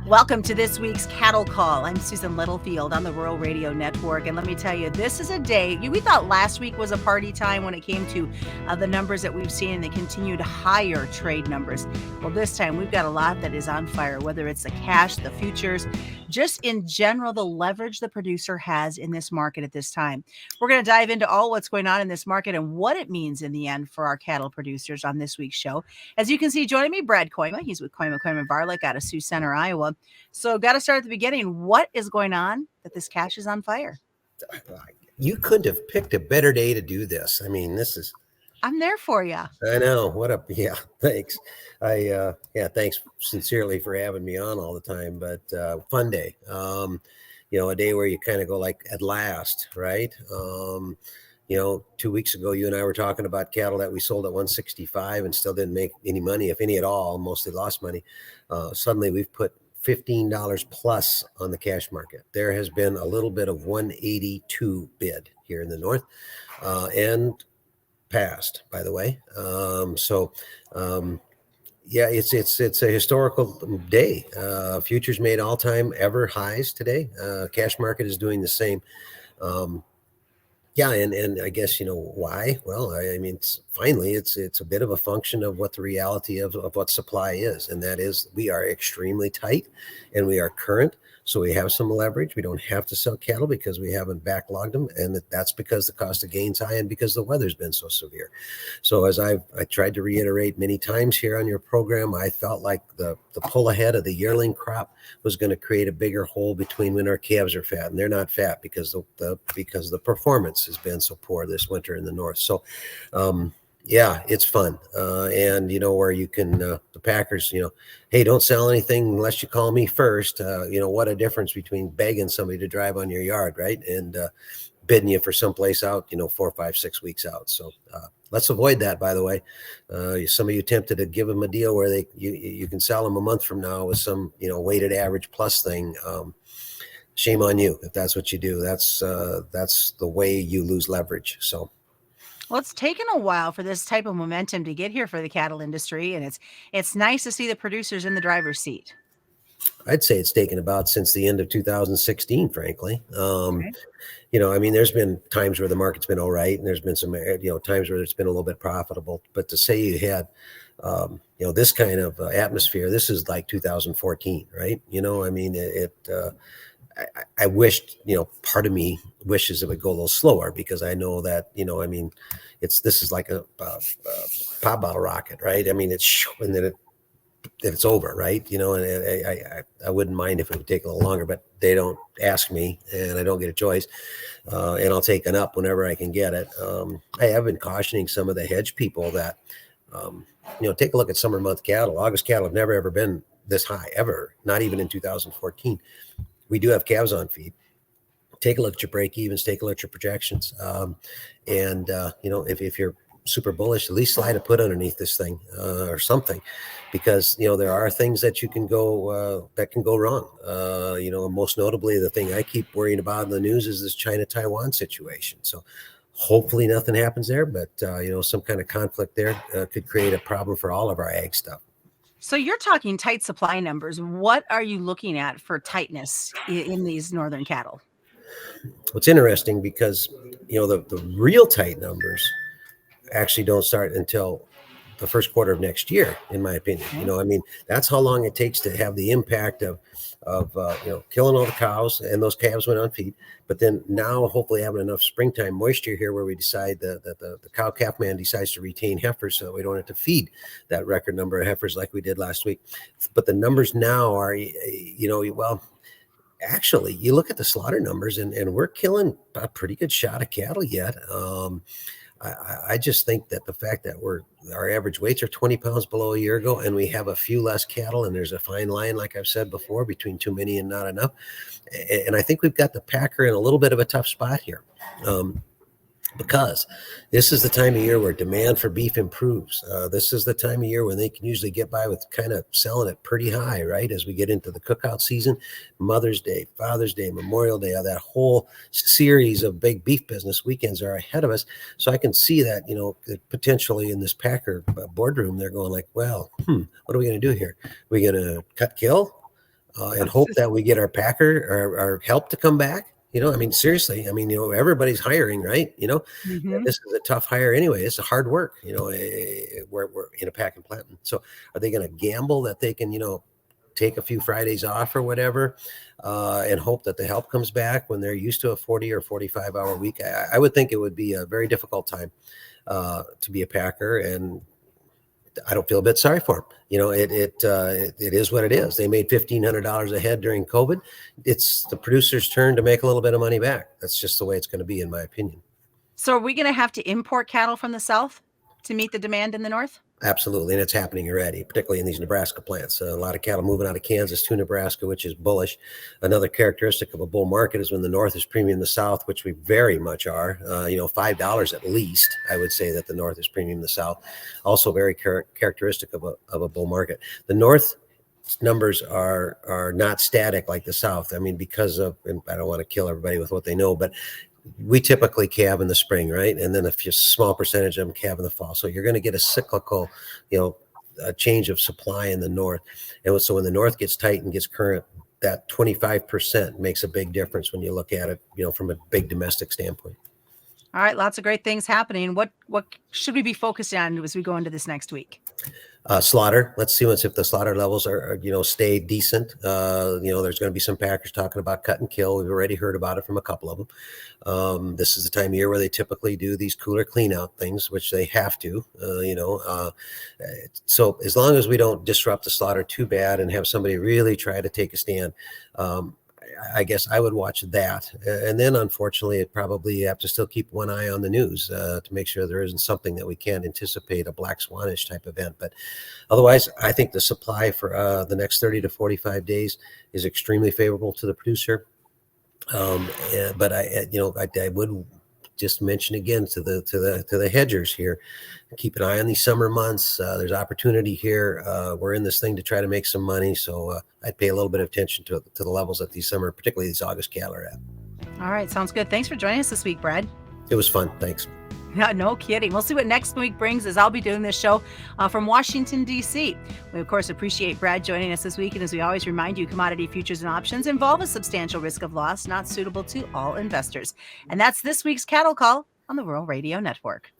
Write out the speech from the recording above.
Welcome to this week's Cattle Call. I'm Susan Littlefield on the Rural Radio Network. And let me tell you, this is a day, we thought last week was a party time when it came to the numbers that we've seen and the continued higher trade numbers. Well, this time we've got a lot that is on fire, whether it's the cash, the futures, just in general, the leverage the producer has in this market at this time. We're going to dive into all what's going on in this market and what it means in the end for our cattle producers on this week's show. As you can see, joining me, Brad Kooima. He's with Kooima Kooima Varilek out of Sioux Center, Iowa. So got to start at the beginning. What is going on that this cash is on fire? You couldn't have picked a better day to do this. I mean, this is... I'm there for you. I know. Thanks. Thanks sincerely for having me on all the time, but fun day. A day where you kind of go like, at last, right? 2 weeks ago, you and I were talking about cattle that we sold at 165 and still didn't make any money, if any at all, mostly lost money. Suddenly we've put $15 plus on the cash market. There has been a little bit of 182 bid here in the north and passed, by the way. It's a historical day. Futures made all-time ever highs today. Cash market is doing the same. And I guess, why? Well, I mean, it's a bit of a function of what the reality of what supply is. And that is we are extremely tight and we are current. So we have some leverage. We don't have to sell cattle because we haven't backlogged them. And that's because the cost of gain's high and because the weather's been so severe. So as I tried to reiterate many times here on your program, I felt like the pull ahead of the yearling crop was going to create a bigger hole between when our calves are fat. And they're not fat because the performance has been so poor this winter in the north. So it's fun. Where you can, the Packers, hey, don't sell anything unless you call me first. What a difference between begging somebody to drive on your yard, right? And bidding you for someplace out, 4, 5, 6 weeks out. So let's avoid that, by the way. Some of you tempted to give them a deal where you can sell them a month from now with some, weighted average plus thing. Shame on you if that's what you do. That's the way you lose leverage. So. Well, it's taken a while for this type of momentum to get here for the cattle industry, and it's nice to see the producers in the driver's seat. I'd say it's taken about since the end of 2016, frankly. Okay. There's been times where the market's been all right, and there's been some, times where it's been a little bit profitable. But to say you had, this kind of atmosphere, this is like 2014, right? I wished, part of me wishes it would go a little slower because I know that, this is like a pop bottle rocket, right? I mean, it's and then it's over, right? And I wouldn't mind if it would take a little longer, but they don't ask me and I don't get a choice. And I'll take an up whenever I can get it. I have been cautioning some of the hedge people that, take a look at summer month cattle. August cattle have never, ever been this high ever, not even in 2014. We do have calves on feed. Take a look at your break evens, take a look at your projections. If you're super bullish, at least slide a put underneath this thing or something, because, there are things that you can go, that can go wrong. Most notably, the thing I keep worrying about in the news is this China-Taiwan situation. So hopefully nothing happens there, but, some kind of conflict there could create a problem for all of our ag stuff. So you're talking tight supply numbers. What are you looking at for tightness in these northern cattle? It's interesting because, the real tight numbers actually don't start until the first quarter of next year, in my opinion. Okay. That's how long it takes to have the impact of killing all the cows, and those calves went on feed. But then now hopefully having enough springtime moisture here where we decide that the cow calf man decides to retain heifers so that we don't have to feed that record number of heifers like we did last week. But the numbers now are, actually, you look at the slaughter numbers and we're killing a pretty good shot of cattle yet. I just think that the fact that our average weights are 20 pounds below a year ago, and we have a few less cattle, and there's a fine line, like I've said before, between too many and not enough. And I think we've got the packer in a little bit of a tough spot here. Because this is the time of year where demand for beef improves. This is the time of year when they can usually get by with kind of selling it pretty high, right? As we get into the cookout season, Mother's Day, Father's Day, Memorial Day, that whole series of big beef business weekends are ahead of us. So I can see that, potentially in this packer boardroom, they're going like, well, what are we going to do here? Are we going to cut kill? and hope that we get our packer, our help to come back. I mean, seriously, I mean, everybody's hiring, right? And this is a tough hire anyway. It's a hard work, we're in a pack and planting. So are they going to gamble that they can, take a few Fridays off or whatever, and hope that the help comes back when they're used to a 40 or 45-hour week? I would think it would be a very difficult time to be a packer, and I don't feel a bit sorry for them. It is what it is. They made $1,500 a head during COVID. It's the producer's turn to make a little bit of money back. That's just the way it's going to be, in my opinion. So are we going to have to import cattle from the South to meet the demand in the North? Absolutely, and it's happening already, particularly in these Nebraska plants. A lot of cattle moving out of Kansas to Nebraska, which is bullish. Another characteristic of a bull market is when the North is premium the South, which we very much are. $5 at least, I would say that the North is premium the South. Also very characteristic of a bull market. The North numbers are not static like the South. I mean, because of, and I don't want to kill everybody with what they know, but we typically calve in the spring, right? And then a small percentage of them calve in the fall. So you're going to get a cyclical, a change of supply in the North. And so when the North gets tight and gets current, that 25% makes a big difference when you look at it, from a big domestic standpoint. All right. Lots of great things happening. What should we be focused on as we go into this next week? Slaughter. Let's see if the slaughter levels are stay decent. There's going to be some packers talking about cut and kill. We've already heard about it from a couple of them. This is the time of year where they typically do these cooler clean out things, which they have to, so as long as we don't disrupt the slaughter too bad and have somebody really try to take a stand, I guess I would watch that. And then, unfortunately, it probably have to still keep one eye on the news to make sure there isn't something that we can't anticipate, a black swanish type event. But otherwise, I think the supply for the next 30 to 45 days is extremely favorable to the producer. But I would just mention again to the hedgers here, keep an eye on these summer months. There's opportunity here. We're in this thing to try to make some money. So I'd pay a little bit of attention to the levels that these summer, particularly these August cattle are at. All right. Sounds good. Thanks for joining us this week, Brad. It was fun. Thanks. Yeah, no kidding. We'll see what next week brings, as I'll be doing this show from Washington, D.C. We, of course, appreciate Brad joining us this week. And as we always remind you, commodity futures and options involve a substantial risk of loss, not suitable to all investors. And that's this week's Cattle Call on the Rural Radio Network.